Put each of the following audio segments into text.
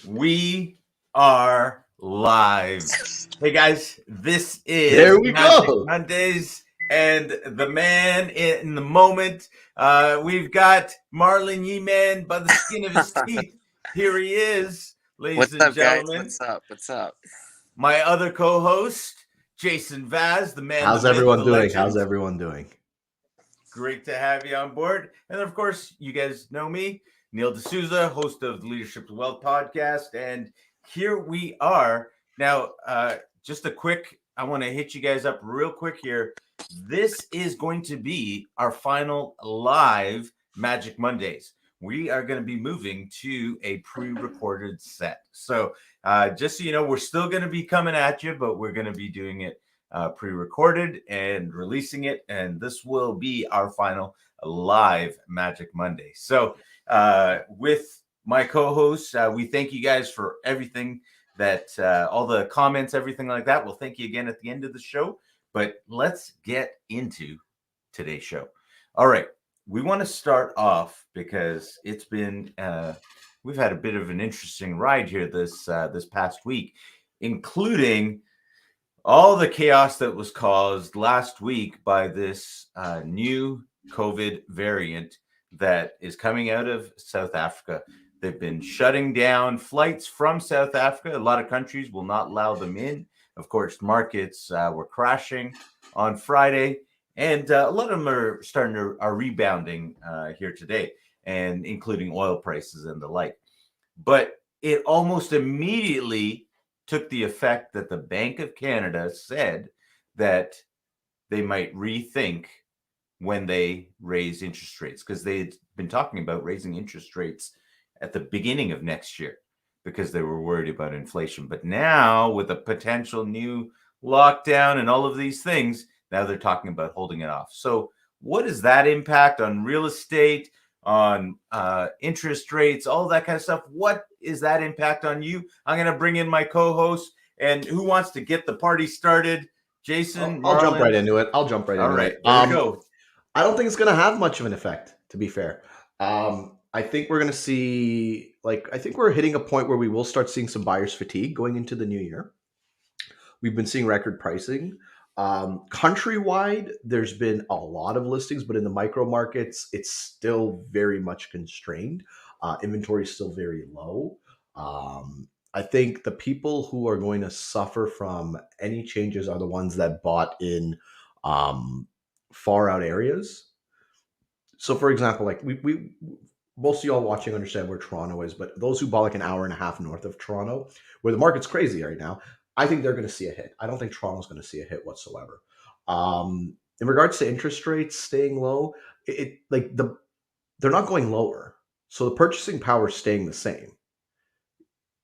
We are live. Hey guys, this is There we Magic go. Mondays and the man in the moment. We've got Marlon Yeeman by the skin of his teeth. Here he is, ladies What's and up, guys? gentlemen. What's up? What's up? My other co-host, Jason Vaz, the man, the How's myth, everyone the doing? legend. How's everyone doing? Great to have you on board. And of course, you guys know me, Neil D'Souza, host of the Leadership to Wealth podcast. And here we are. Now, just a quick, I want to hit you guys up real quick here. This is going to be our final live Magic Mondays. We are going to be moving to a pre-recorded set. So just so you know, we're still going to be coming at you, but we're going to be doing it pre-recorded and releasing it, and this will be our final live Magic Monday. So with my co-hosts, we thank you guys for everything that all the comments, everything like that. We'll thank you again at the end of the show, but let's get into today's show. All right, we want to start off because it's been we've had a bit of an interesting ride here this past week, including all the chaos that was caused last week by this new COVID variant that is coming out of South Africa. They've been shutting down flights from South Africa. A lot of countries will not allow them in. Of course, markets were crashing on Friday, and a lot of them are rebounding here today, and including oil prices and the like. But it almost immediately took the effect that the Bank of Canada said that they might rethink when they raise interest rates, because they had been talking about raising interest rates at the beginning of next year because they were worried about inflation. But now, with a potential new lockdown and all of these things, now they're talking about holding it off. So what is that impact on real estate, on interest rates, all that kind of stuff? What is that impact on you? I'm going to bring in my co-host, and who wants to get the party started? Jason, I'll jump Marlon? right into it. All right, there we go. I don't think it's going to have much of an effect, to be fair. I think we're going to see, I think we're hitting a point where we will start seeing some buyer's fatigue going into the new year. We've been seeing record pricing. Countrywide, there's been a lot of listings, but in the micro markets, it's still very much constrained. Inventory is still very low. I think the people who are going to suffer from any changes are the ones that bought in far out areas. So, for example, we most of y'all watching understand where Toronto is, but those who bought like an hour and a half north of Toronto, where the market's crazy right now, I think they're going to see a hit. I don't think Toronto's going to see a hit whatsoever. In regards to interest rates staying low, they're not going lower, so the purchasing power is staying the same.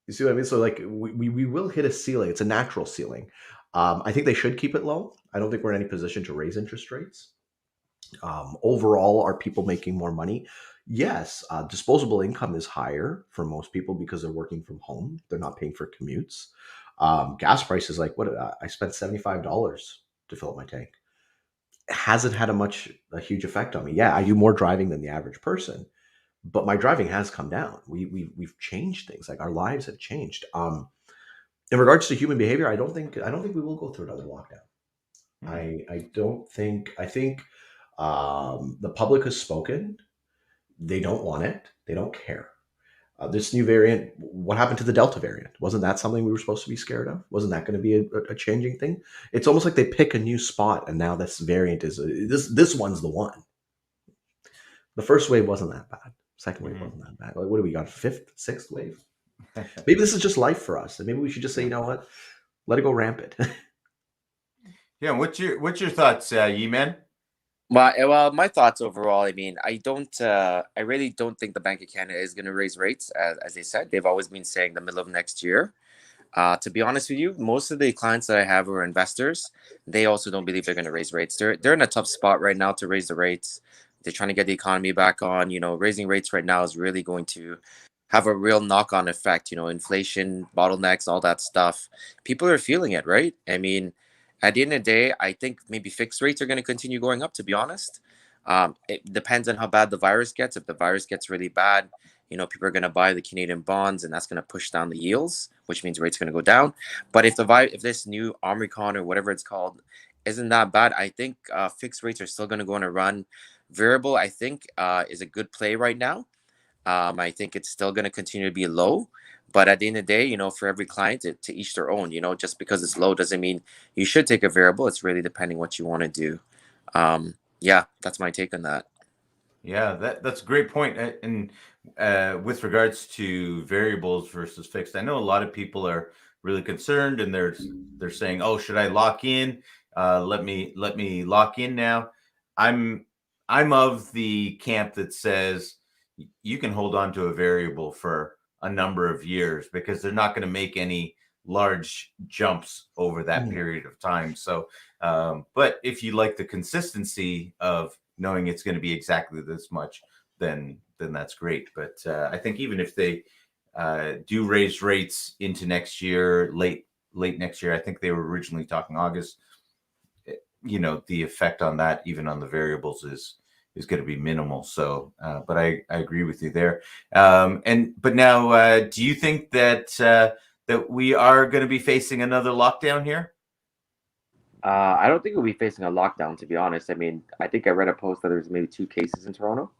You see what I mean? So we will hit a ceiling. It's a natural ceiling. I think they should keep it low. I don't think we're in any position to raise interest rates. Overall, are people making more money? Yes. Disposable income is higher for most people because they're working from home. They're not paying for commutes. Gas prices, I spent $75 to fill up my tank. It hasn't had a huge effect on me. Yeah, I do more driving than the average person, but my driving has come down. We've changed things. Like, our lives have changed. In regards to human behavior, I don't think we will go through another lockdown. I don't think. I think the public has spoken. They don't want it. They don't care. This new variant, what happened to the Delta variant? Wasn't that something we were supposed to be scared of? Wasn't that going to be a changing thing? It's almost like they pick a new spot, and now this variant is this one's the one. The first wave wasn't that bad. Second wave wasn't that bad. What do we got? Fifth, sixth wave? Maybe this is just life for us, and maybe we should just say, you know what, let it go rampant. Yeah, what's your thoughts, Yeeman? Well, my thoughts overall. I mean, I really don't think the Bank of Canada is going to raise rates, as they said. They've always been saying the middle of next year. To be honest with you, most of the clients that I have who are investors, they also don't believe they're going to raise rates. They're in a tough spot right now to raise the rates. They're trying to get the economy back on. Raising rates right now is really going to have a real knock-on effect. Inflation, bottlenecks, all that stuff. People are feeling it, right? I mean, at the end of the day, I think maybe fixed rates are going to continue going up, to be honest. It depends on how bad the virus gets. If the virus gets really bad, People are going to buy the Canadian bonds, and that's going to push down the yields, which means rates going to go down. But if if this new Omicron or whatever it's called isn't that bad, I think fixed rates are still going to go on a run. Variable, I think, is a good play right now. I think it's still going to continue to be low. But at the end of the day, for every client, to each their own. Just because it's low doesn't mean you should take a variable. It's really depending what you want to do. Yeah, that's my take on that. Yeah, that's a great point. And with regards to variables versus fixed, I know a lot of people are really concerned, and they're saying, "Oh, should I lock in? Let me lock in now." I'm I'm of the camp that says you can hold on to a variable for a number of years because they're not going to make any large jumps over that Mhm. period of time. So, but if you like the consistency of knowing it's going to be exactly this much, then that's great. But I think even if they do raise rates into next year, late next year, I think they were originally talking August. The effect on that, even on the variables, is going to be minimal. So, but I agree with you there. But now, do you think that we are going to be facing another lockdown here? I don't think we'll be facing a lockdown, to be honest. I mean, I think I read a post that there's maybe 2 cases in Toronto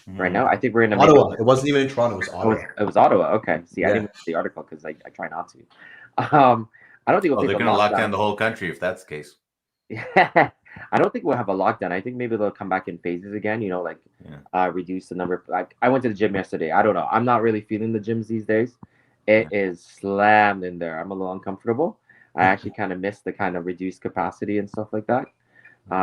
right now. I think we're in a maybe. Ottawa. It wasn't even in Toronto. It was Ottawa. It was Ottawa. Okay. See, I Yeah. didn't read the article because I try not to. I don't think we'll Oh, face they're a going to lock down lockdown. the whole country if that's the case. Yeah, I don't think we'll have a lockdown. I think maybe they'll come back in phases again. Reduce the number. Like I went to the gym yesterday. I don't know. I'm not really feeling the gyms these days. It is slammed in there. I'm a little uncomfortable. I actually kind of miss the kind of reduced capacity and stuff like that.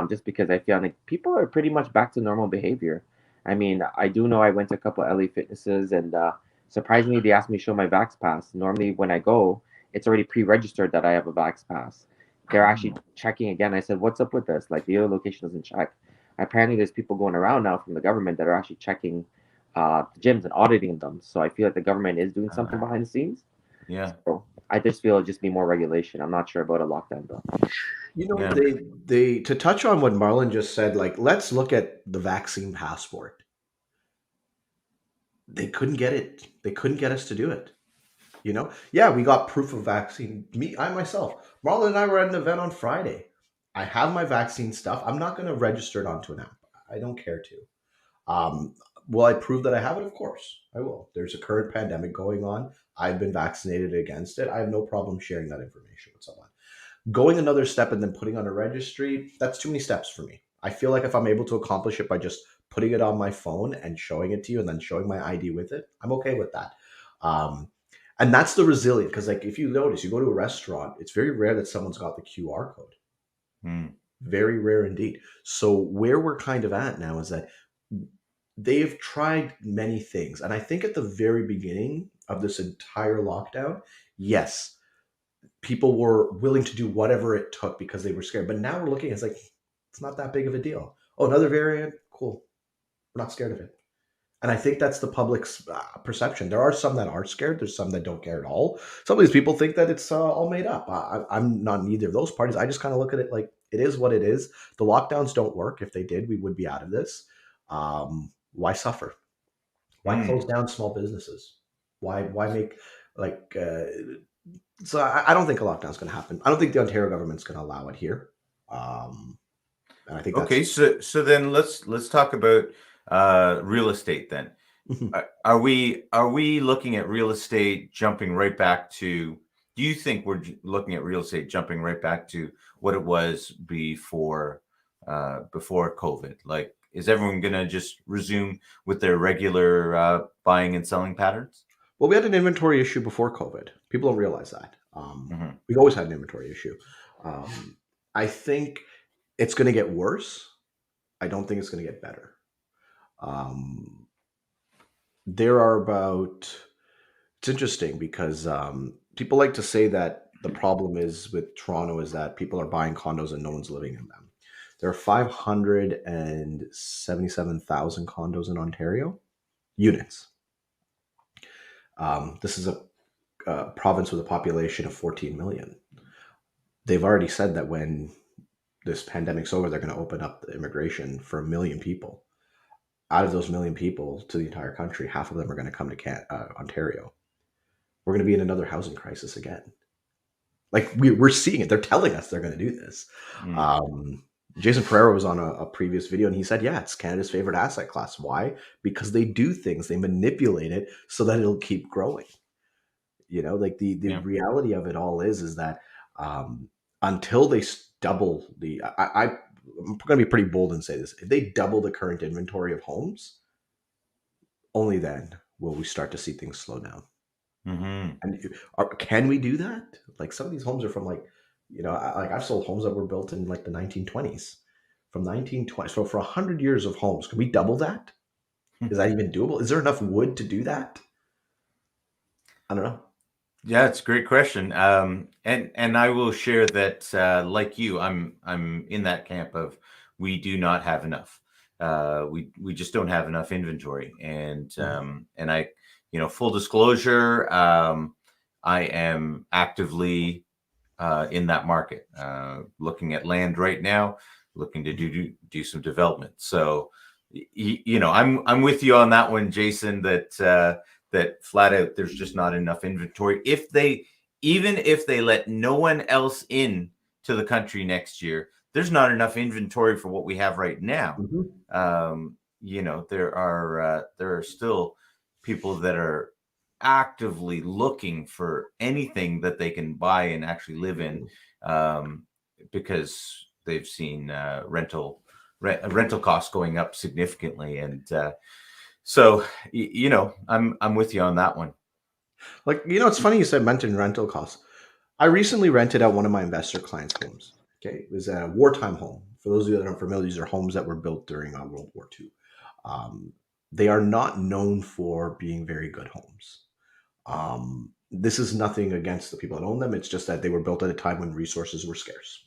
Just because I feel like people are pretty much back to normal behavior. I mean, I do know I went to a couple LA fitnesses, and surprisingly, they asked me to show my Vax Pass. Normally, when I go, it's already pre-registered that I have a Vax Pass. They're actually checking again. I said, "What's up with this? Like the other location doesn't check." Apparently, there's people going around now from the government that are actually checking the gyms and auditing them. So I feel like the government is doing something behind the scenes. Yeah. So I just feel it'll just be more regulation. I'm not sure about a lockdown though. Yeah. They to touch on what Marlon just said, like let's look at the vaccine passport. They couldn't get it. They couldn't get us to do it. Yeah, we got proof of vaccine. I myself, Marlon and I were at an event on Friday. I have my vaccine stuff. I'm not going to register it onto an app. I don't care to. Um, will I prove that I have it? Of course, I will. There's a current pandemic going on. I've been vaccinated against it. I have no problem sharing that information with someone. Going another step and then putting on a registry, that's too many steps for me. I feel like if I'm able to accomplish it by just putting it on my phone and showing it to you and then showing my ID with it, I'm okay with that. And that's the resilient, because like if you notice, you go to a restaurant, it's very rare that someone's got the QR code. Very rare indeed. So where we're kind of at now is that they've tried many things. And I think at the very beginning of this entire lockdown, yes, people were willing to do whatever it took because they were scared. But now we're looking, it's like, it's not that big of a deal. Oh, another variant? Cool. We're not scared of it. And I think that's the public's perception. There are some that are scared. There's some that don't care at all. Some of these people think that it's all made up. I'm not in either of those parties. I just kind of look at it like it is what it is. The lockdowns don't work. If they did, we would be out of this. Why suffer? Why close down small businesses? Why make like? So I don't think a lockdown is going to happen. I don't think the Ontario government's going to allow it here. And I think Okay, so then let's talk about real estate then. Are we looking at real estate jumping right back to? Do you think we're looking at real estate jumping right back to what it was before COVID? Like, is everyone going to just resume with their regular buying and selling patterns? Well, we had an inventory issue before COVID. People don't realize that. We've always had an inventory issue. I think it's going to get worse. I don't think it's going to get better. There are about, it's interesting because people like to say that the problem is with Toronto is that people are buying condos and no one's living in them. There are 577,000 condos in Ontario, units. This is a province with a population of 14 million. They've already said that when this pandemic's over, they're going to open up the immigration for 1 million people. out of those million people to the entire country, half of them are going to come to Ontario. We're going to be in another housing crisis again. Like we're seeing it. They're telling us they're going to do this. Mm. Jason Pereira was on a previous video and he said, yeah, it's Canada's favorite asset class. Why? Because they do things, they manipulate it so that it'll keep growing. You know, like the Yeah. reality of it all is that until they double I'm going to be pretty bold and say this. If they double the current inventory of homes, only then will we start to see things slow down. Mm-hmm. And can we do that? Like some of these homes are from like, you know, like I've sold homes that were built in like the 1920s, from 1920. So for 100 years of homes, can we double that? Is that even doable? Is there enough wood to do that? I don't know. Yeah, it's a great question. And I will share that, like you, I'm in that camp of we do not have enough. We just don't have enough inventory, and I, full disclosure, I am actively in that market, looking at land right now, looking to do some development. So, I'm with you on that one, Jason. That flat out there's just not enough inventory. Even if they let no one else in to the country next year, there's not enough inventory for what we have right now. There are still people that are actively looking for anything that they can buy and actually live in, because they've seen rental costs going up significantly, and so I'm with you on that one. Like, it's funny you said mentioned rental costs. I recently rented out one of my investor clients' homes. Okay, it was a wartime home. For those of you that aren't familiar, these are homes that were built during World War II. They are not known for being very good homes. This is nothing against the people that own them. It's just that they were built at a time when resources were scarce.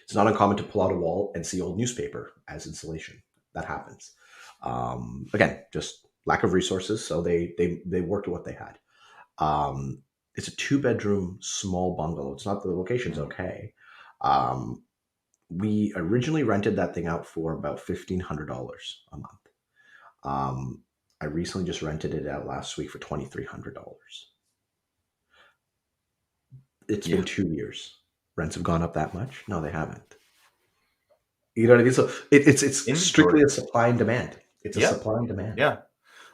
It's not uncommon to pull out a wall and see old newspaper as insulation. That happens. Again, just lack of resources. So they worked with what they had. It's a 2-bedroom small bungalow. It's not, the location's okay. We originally rented that thing out for about $1,500 a month. I recently just rented it out last week for $2,300. It's been 2 years. Rents have gone up that much? No, they haven't. You know what I mean? So it's Inventory. strictly a supply and demand. It's a supply and demand. Yeah.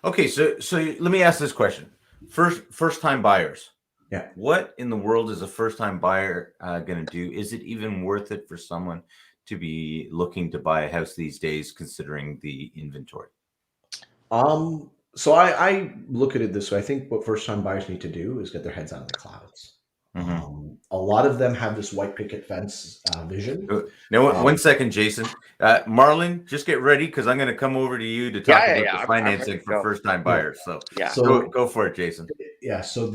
Okay, so let me ask this question. First time buyers. Yeah. What in the world is a first time buyer going to do? Is it even worth it for someone to be looking to buy a house these days, considering the inventory? So I look at it this way. I think what first time buyers need to do is get their heads out of the clouds. A lot of them have this white picket fence vision. Now, one second, Jason. Marlon, just get ready because I'm going to come over to you to talk about the financing for first-time buyers. So, go for it, Jason. Yeah. So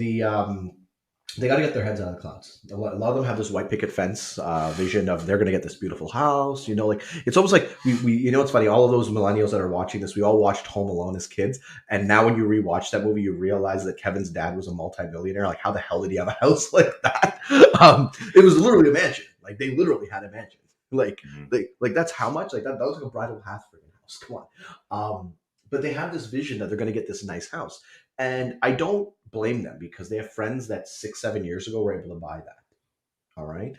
they got to get their heads out of the clouds. A lot of them have this white picket fence vision of they're going to get this beautiful house. Like it's almost like we it's funny. All of those millennials that are watching this, we all watched Home Alone as kids, and now when you rewatch that movie, you realize that Kevin's dad was a multi-millionaire. Like, how the hell did he have a house like that? It was literally a mansion. Like they literally had a mansion. Like that's how much. Like that was like a bridal path for your house. Come on. But they have this vision that they're going to get this nice house. And I don't blame them because they have friends that 6-7 years ago were able to buy that. All right.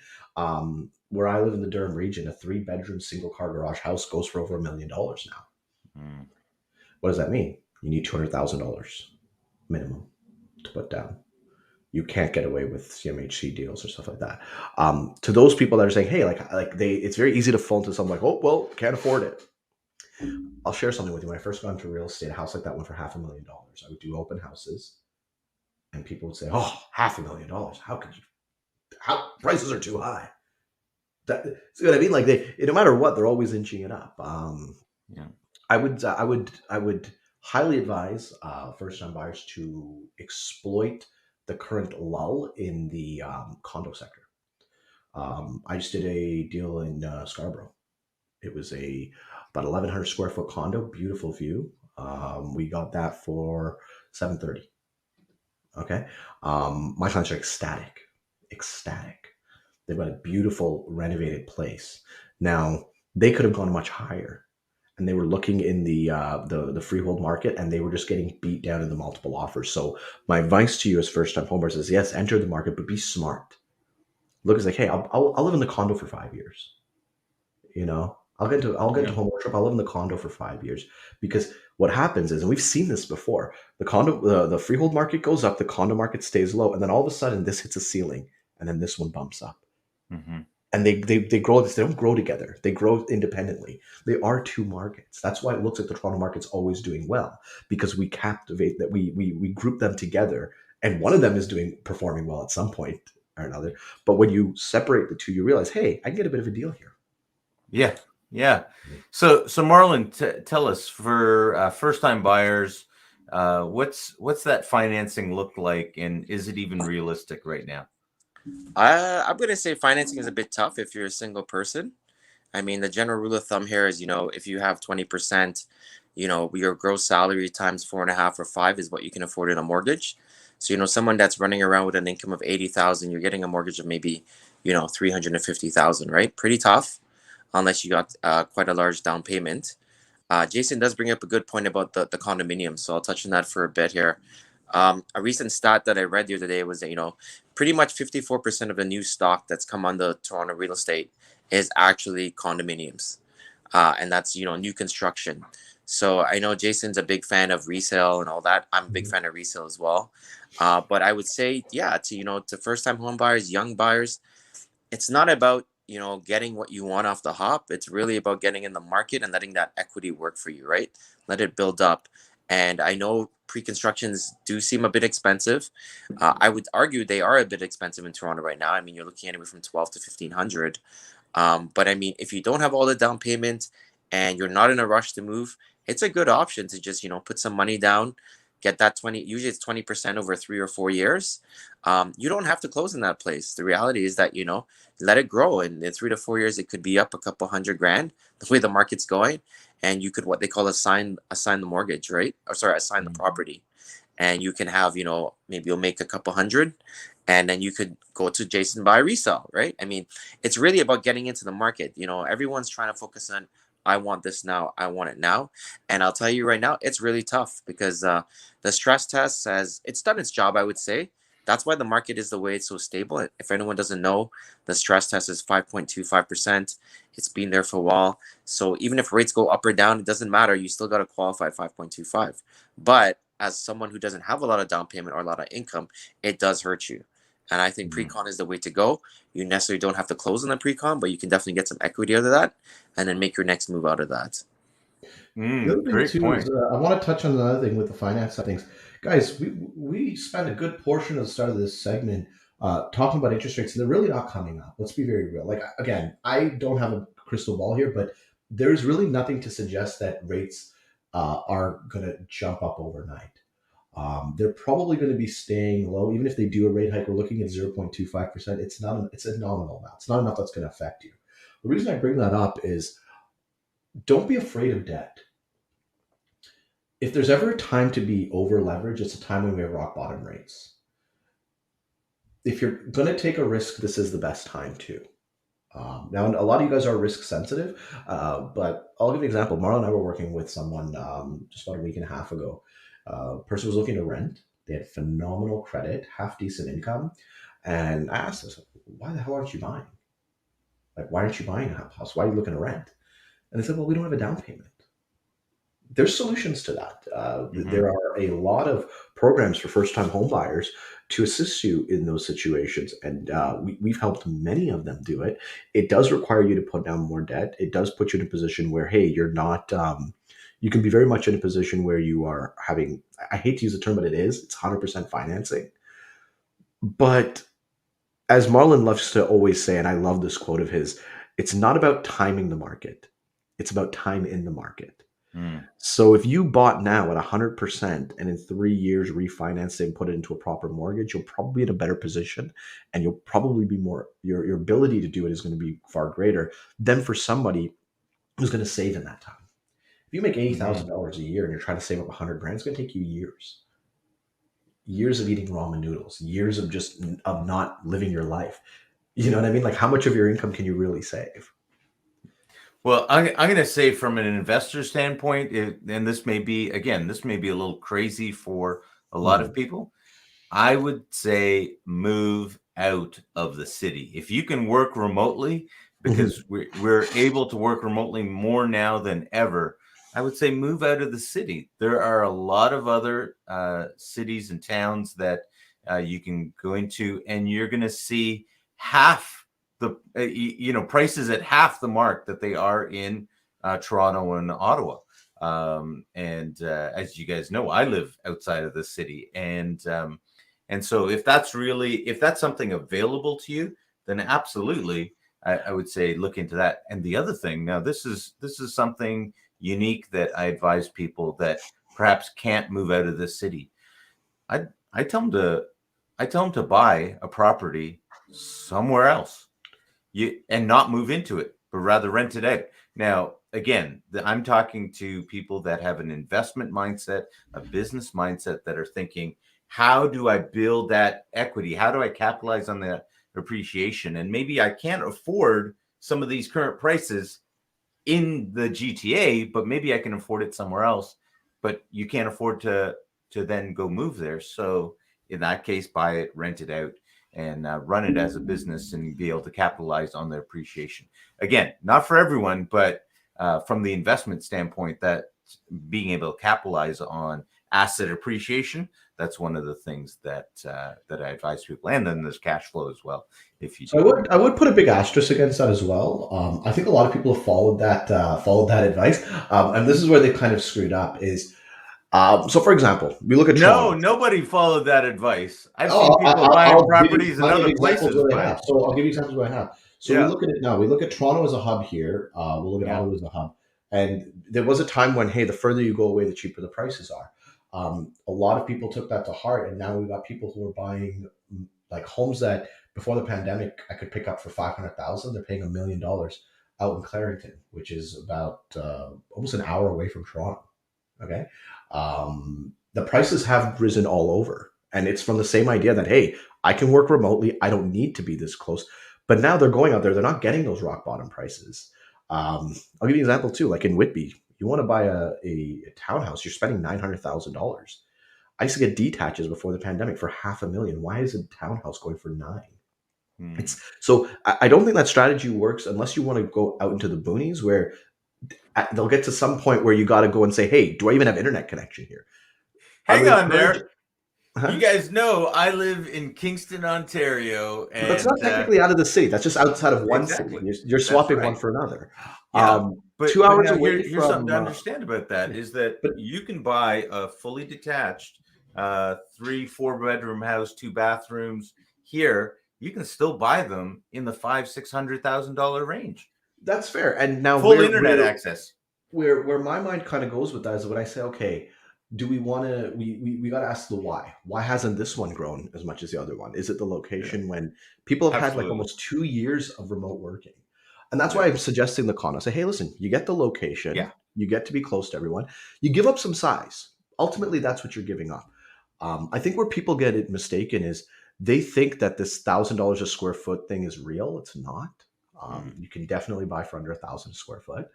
Where I live in the Durham region, a 3-bedroom single car garage house goes for over $1 million now. What does that mean? You need $200,000 minimum to put down. You can't get away with CMHC deals or stuff like that. To those people that are saying, hey, it's very easy to fall into something like, oh, well, can't afford it. I'll share something with you. When I first got into real estate, a house like that went for $500,000. I would do open houses, and people would say, "Oh, $500,000! How could you? How prices are too high." See what I mean? Like no matter what, they're always inching it up. I would highly advise first-time buyers to exploit the current lull in the condo sector. I just did a deal in Scarborough. It was about 1,100 square foot condo, beautiful view. We got that for $730. Okay. My clients are ecstatic. They've got a beautiful renovated place. Now they could have gone much higher. and they were looking in the freehold market, and they were just getting beat down in the multiple offers. So my advice to you as first time homebuyers is, yes, enter the market, but be smart. Look, it's like, hey, I'll live in the condo for 5 years. You know, I'll get Yeah. to home ownership. I'll live in the condo for 5 years, because what happens is, and we've seen this before, the freehold market goes up, the condo market stays low, and then all of a sudden this hits a ceiling, and then this one bumps up. Mm-hmm. And they grow this. They don't grow together. They grow independently. They are two markets. That's why it looks like the Toronto market's always doing well, because we captivate that we group them together, and one of them is performing well at some point or another. But when you separate the two, you realize, hey, I can get a bit of a deal here. Yeah, yeah. So Marlon, tell us, for first-time buyers, what's that financing look like, and is it even realistic right now? I'm gonna say financing is a bit tough if you're a single person. I mean, the general rule of thumb here is, if you have 20%, your gross salary times 4.5 or 5 is what you can afford in a mortgage. So, someone that's running around with an income of 80,000, you're getting a mortgage of maybe, 350,000, right? Pretty tough, unless you got quite a large down payment. Jason does bring up a good point about the condominium, so I'll touch on that for a bit here. A recent stat that I read the other day was that, pretty much 54% of the new stock that's come on the Toronto real estate is actually condominiums. And that's, new construction. So I know Jason's a big fan of resale and all that. I'm a big fan of resale as well. But I would say, yeah, to first time home buyers, young buyers, it's not about, getting what you want off the hop. It's really about getting in the market and letting that equity work for you, right? Let it build up. And I know pre-constructions do seem a bit expensive. I would argue they are a bit expensive in Toronto right now. I mean, you're looking anywhere from 12 to 1500. But I mean, if you don't have all the down payment and you're not in a rush to move, it's a good option to just, put some money down, get that 20, usually it's 20% over 3 or 4 years. You don't have to close in that place. The reality is that, let it grow. And in 3 to 4 years, it could be up a couple $100,000 the way the market's going. And you could, what they call assign the mortgage, right? Or sorry, assign the property. And you can have, maybe you'll make a couple hundred, and then you could go to Jason buy resell, right? I mean, it's really about getting into the market. Everyone's trying to focus on, I want this now, I want it now. And I'll tell you right now, it's really tough because the stress test it's done its job, I would say. That's why the market is the way it's so stable. If anyone doesn't know, the stress test is 5.25%. It's been there for a while. So even if rates go up or down, it doesn't matter. You still got to qualify at 5.25. But as someone who doesn't have a lot of down payment or a lot of income, it does hurt you. And I think pre-con is the way to go. You necessarily don't have to close on the pre-con, but you can definitely get some equity out of that and then make your next move out of that. The other thing Great too point. is, I want to touch on another thing with the finance side of things, guys. We spent a good portion of the start of this segment talking about interest rates, and they're really not coming up. Let's be very real. Like, again, I don't have a crystal ball here, but there's really nothing to suggest that rates are going to jump up overnight. They're probably going to be staying low, even if they do a rate hike. We're looking at 0.25%. It's a nominal amount. It's not enough that's going to affect you. The reason I bring that up is, don't be afraid of debt. If there's ever a time to be over leveraged, it's a time when we have rock bottom rates. If you're going to take a risk, this is the best time too. Now, a lot of you guys are risk sensitive, but I'll give you an example. Marla and I were working with someone just about a week and a half ago. Person was looking to rent. They had phenomenal credit, half decent income. And I asked them, why the hell aren't you buying? Like, why aren't you buying a house? Why are you looking to rent? And they said, well, we don't have a down payment. There's solutions to that. There are a lot of programs for first-time home buyers to assist you in those situations, and we've helped many of them do it. It does require you to put down more debt. It does put you in a position where, hey, you're not. You can be very much in a position where you are having. I hate to use the term, but it's 100% financing. But as Marlon loves to always say, and I love this quote of his, it's not about timing the market. It's about time in the market. So if you bought now at 100% and in 3 years refinance it and put it into a proper mortgage, you'll probably be in a better position, and you'll probably be more, your ability to do it is going to be far greater than for somebody who's going to save in that time. If you make $80,000 a year and you're trying to save up $100,000, it's going to take you years of eating ramen noodles, years of not living your life. You know what I mean? Like, how much of your income can you really save? Well, I'm going to say from an investor standpoint, and this may be, again, this may be a little crazy for a lot of Mhm. people. I would say move out of the city. If you can work remotely, Mhm. because we're able to work remotely more now than ever, I would say move out of the city. There are a lot of other cities and towns that you can go into, and you're going to see half the prices at half the mark that they are in Toronto and Ottawa. And as you guys know, I live outside of the city, and so if that's something available to you, then absolutely, I would say look into that. And the other thing, now this is something unique that I advise people that perhaps can't move out of the city. I I tell them to I tell them to buy a property somewhere else, and not move into it, but rather rent it out. Now, again, I'm talking to people that have an investment mindset, a business mindset, that are thinking, how do I build that equity? How do I capitalize on that appreciation? And maybe I can't afford some of these current prices in the GTA, but maybe I can afford it somewhere else. But you can't afford to then go move there. So in that case, buy it, rent it out, and run it as a business and be able to capitalize on the appreciation. Again, not for everyone, but from the investment standpoint, that being able to capitalize on asset appreciation, that's one of the things that I advise people. And then there's cash flow as well, if you So do want. I would put a big asterisk against that as well. I think a lot of people have followed that advice, and this is where they kind of screwed up. Is so for example, we look at No, Toronto. nobody followed that advice. I've Oh, seen people buying I'll give you properties in plenty of other examples places, where they but have. So I'll give you examples where I have. So we yeah, look at it now. We look at Toronto as a hub here. We'll look at yeah. Ottawa as a hub. And there was a time when, hey, the further you go away, the cheaper the prices are. A lot of people took that to heart, and now we've got people who are buying like homes that before the pandemic I could pick up for 500,000. They're paying $1 million out in Clarington, which is about almost an hour away from Toronto. Okay. The prices have risen all over. And it's from the same idea that, hey, I can work remotely. I don't need to be this close. But now they're going out there, they're not getting those rock bottom prices. I'll give you an example too. Like in Whitby, you want to buy a townhouse, you're spending $900,000. I used to get detaches before the pandemic for 500,000. Why is a townhouse going for nine? Hmm. It's so I don't think that strategy works unless you want to go out into the boonies where they'll get to some point where you got to go and say, hey, do I even have internet connection here? I would Hang on encourage. there. You Huh? guys know I live in Kingston, Ontario, But that's not and technically out of the city. That's just outside of one city. exactly, You're that's swapping one right. for another. Yeah, Two but hours now away here's something from, to understand about that yeah, is that but you can buy a fully detached, 3 4 bedroom house, 2 bathrooms here. You can still buy them in the $500,000 to $600,000 range. that's fair. And now Full internet access. where my mind kind of goes with that is when I say, okay, do we want to we got to ask the why hasn't this one grown as much as the other one? Is it the Yeah, location? When people have had like absolutely. almost 2 years of remote working, and that's why Yeah, I'm suggesting the condo. Say, hey, listen, you get the location, yeah. you get to be close to everyone, you give up some size. Ultimately, that's what you're giving up. I think where people get it mistaken is they think that this $1,000 a square foot thing is real. It's not. Mhm. You can definitely buy for under 1,000 square foot.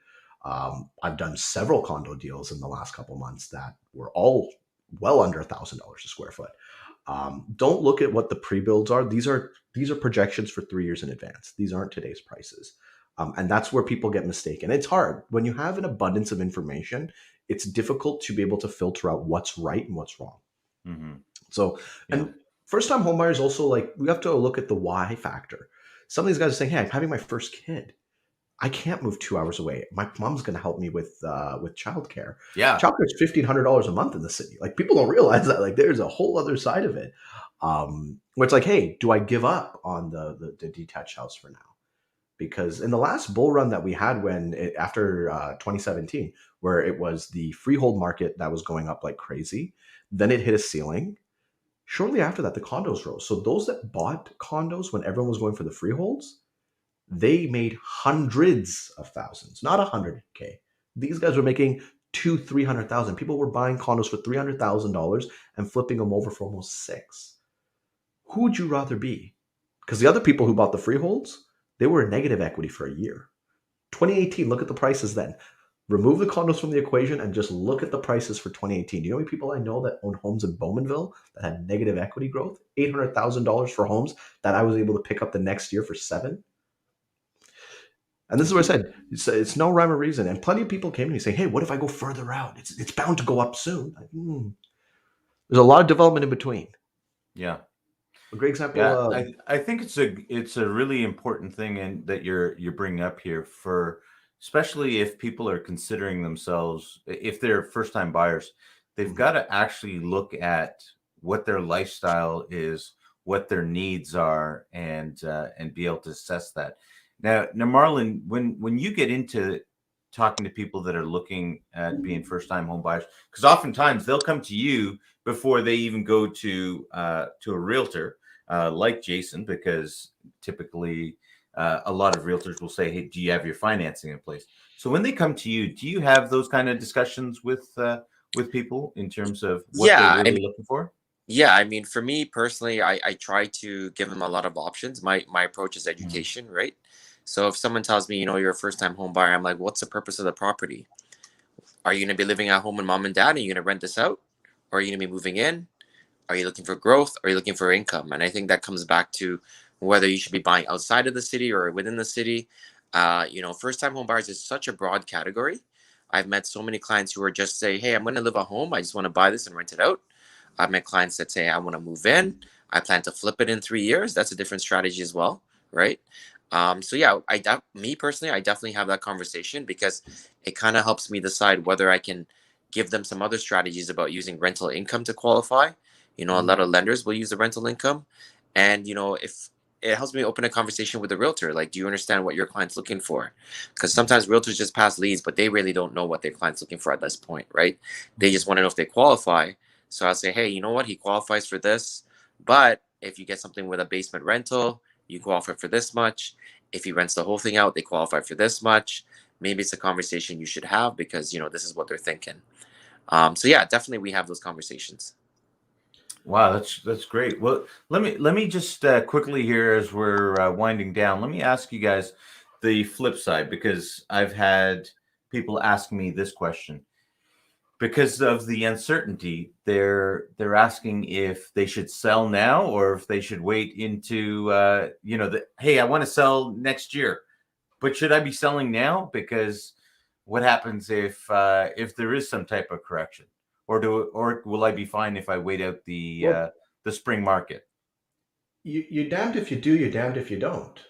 I've done several condo deals in the last couple months that were all well under $1,000 a square foot. Don't look at what the pre-builds are. These are projections for 3 years in advance. These aren't today's prices, and that's where people get mistaken. It's hard when you have an abundance of information. It's difficult to be able to filter out what's right and what's wrong. Mhm. So, Yeah. and first time homebuyers also, like, we have to look at the why factor. Some of these guys are saying, "Hey, I'm having my first kid. I can't move 2 hours away. My mom's going to help me with childcare. Yeah. Childcare is $1,500 a month in the city. Like people don't realize that. Like there's a whole other side of it, where it's like, hey, do I give up on the detached house for now? Because in the last bull run that we had after 2017, where it was the freehold market that was going up like crazy, then it hit a ceiling. Shortly after that, the condos rose. So those that bought condos when everyone was going for the freeholds, they made hundreds of thousands, not 100K. These guys were making 300,000. People were buying condos for $300,000 and flipping them over for almost six. Who would you rather be? Because the other people who bought the freeholds, they were in negative equity for a year. 2018, look at the prices then. Remove the condos from the equation and just look at the prices for 2018. Do you know how many people I know that own homes in Bowmanville that had negative equity growth? $800,000 for homes that I was able to pick up the next year for $7,000. And this is what I said. It's no rhyme or reason. And plenty of people came to me saying, hey, what if I go further out? It's bound to go up soon. Like, There's a lot of development in between. Yeah. A great example. Yeah, I think it's a really important thing and that you're bringing up here for especially if people are considering themselves if they're first time buyers, they've got to actually look at what their lifestyle is, what their needs are, and be able to assess that. Now, Marlon, when you get into talking to people that are looking at being first time home buyers, because oftentimes they'll come to you before they even go to a realtor like Jason, because typically a lot of realtors will say, "Hey, do you have your financing in place?" So when they come to you, do you have those kind of discussions with people in terms of what they're Yeah, I really mean, looking for? yeah, I mean, for me personally, I try to give them a lot of options. My approach is Mhm. education, right? So if someone tells me, you're a first time home buyer, I'm like, what's the purpose of the property? Are you going to be living at home with mom and dad? Are you going to rent this out? Or are you going to be moving in? Are you looking for growth? Are you looking for income? And I think that comes back to whether you should be buying outside of the city or within the city. First time home buyers is such a broad category. I've met so many clients who are just say, hey, I'm going to live at home. I just want to buy this and rent it out. I've met clients that say, I want to move in. I plan to flip it in 3 years. That's a different strategy as well, right? So yeah, me personally, I definitely have that conversation because it kind of helps me decide whether I can give them some other strategies about using rental income to qualify. A lot of lenders will use the rental income, and if it helps me open a conversation with the realtor, like, do you understand what your client's looking for? Because sometimes realtors just pass leads, but they really don't know what their client's looking for at this point, right? They just want to know if they qualify. So I'll say, hey, you know what? He qualifies for this, but if you get something with a basement rental, you qualify for this much. If he rents the whole thing out, they qualify for this much. Maybe it's a conversation you should have because this is what they're thinking. So yeah, definitely we have those conversations. Wow, that's great. Well, let me just quickly here as we're winding down. Let me ask you guys the flip side because I've had people ask me this question because of the uncertainty. They're asking if they should sell now or if they should wait into hey, I want to sell next year, but should I be selling now? Because what happens if there is some type of correction, or will I be fine if I wait out Well, the spring market? you're damned if you do, you're damned if you don't.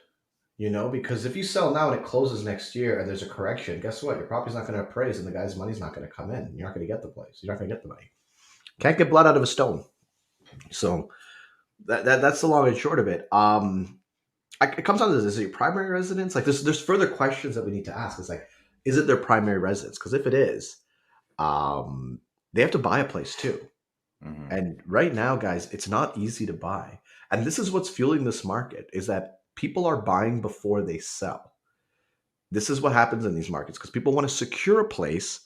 Because if you sell now and it closes next year and there's a correction, guess what? Your property's not going to appraise and the guy's money's not going to come in. You're not going to get the place. You're not going to get the money. Can't get blood out of a stone. So that's the long and short of it. It comes down to this: is it your primary residence? Like, there's further questions that we need to ask. It's like, is it their primary residence? Because if it is, they have to buy a place too. Mhm. And right now, guys, it's not easy to buy. And this is what's fueling this market: is that people are buying before they sell. This is what happens in these markets because people want to secure a place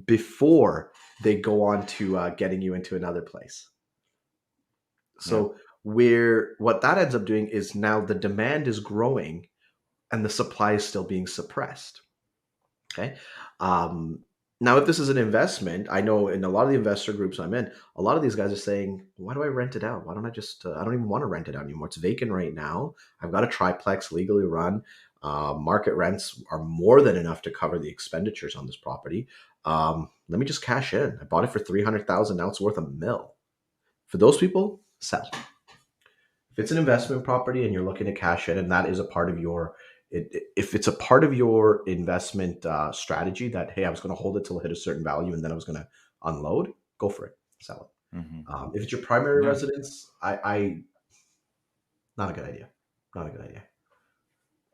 before they go on to getting you into another place. Yeah. So what that ends up doing is now the demand is growing and the supply is still being suppressed. Okay. Um, Now, if this is an investment, I know in a lot of the investor groups I'm in, a lot of these guys are saying, why do I rent it out? Why don't I just, I don't even want to rent it out anymore. It's vacant right now. I've got a triplex legally run. Market rents are more than enough to cover the expenditures on this property. Let me just cash in. I bought it for 300,000. Now it's worth $1 million. For those people, sell. If it's an investment property and you're looking to cash in, and that is a part of if it's a part of your investment strategy that, hey, I was going to hold it till it hit a certain value and then I was going to unload, go for it, sell it. Mhm. If it's your primary Yeah. residence, I not a good idea. Not a good idea.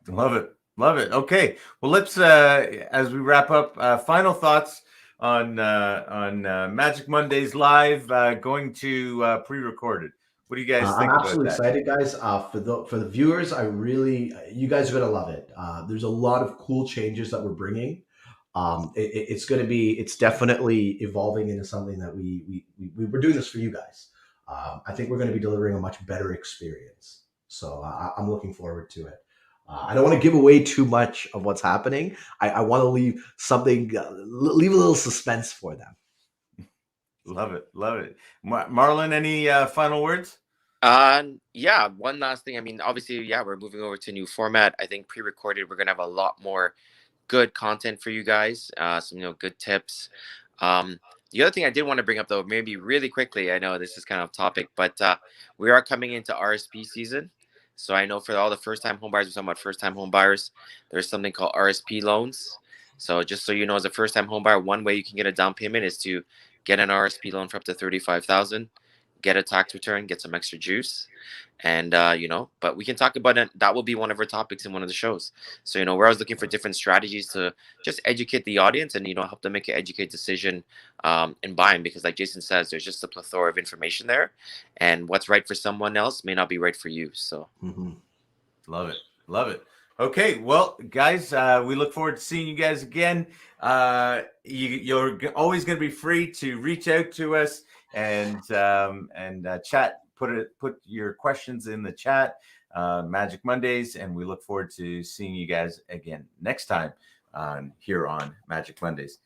Love it. Love it. Okay. Well, let's as we wrap up, final thoughts on Magic Mondays live going to pre-recorded. What do you guys I'm think about absolutely that? excited, guys. For the viewers, you guys are gonna love it. There's a lot of cool changes that we're bringing. It's definitely evolving into something that we're doing this for you guys. I think we're going to be delivering a much better experience. So I'm looking forward to it. I don't want to give away too much of what's happening. I want to leave something, leave a little suspense for them. Love it. Love it. Marlon, any final words? Yeah, one last thing. I mean, obviously, yeah, we're moving over to a new format. I think pre-recorded, we're gonna have a lot more good content for you guys. Some good tips. Um, the other thing I did want to bring up though, maybe really quickly, I know this is kind of topic, but we are coming into RSP season. So I know for all the first-time home buyers, we're talking about first-time home buyers. There's something called RSP loans. So just so you know, as a first-time home buyer, one way you can get a down payment is to get an RSP loan for up to 35,000, get a tax return, get some extra juice. And but we can talk about it. That will be one of our topics in one of the shows. So we're always looking for different strategies to just educate the audience and help them make an educated decision in buying, because like Jason says, there's just a plethora of information there, and what's right for someone else may not be right for you. So Love it. Love it. Okay, well, guys, we look forward to seeing you guys again. You're always going to be free to reach out to us and chat. Put your questions in the chat. Magic Mondays, and we look forward to seeing you guys again next time here on Magic Mondays.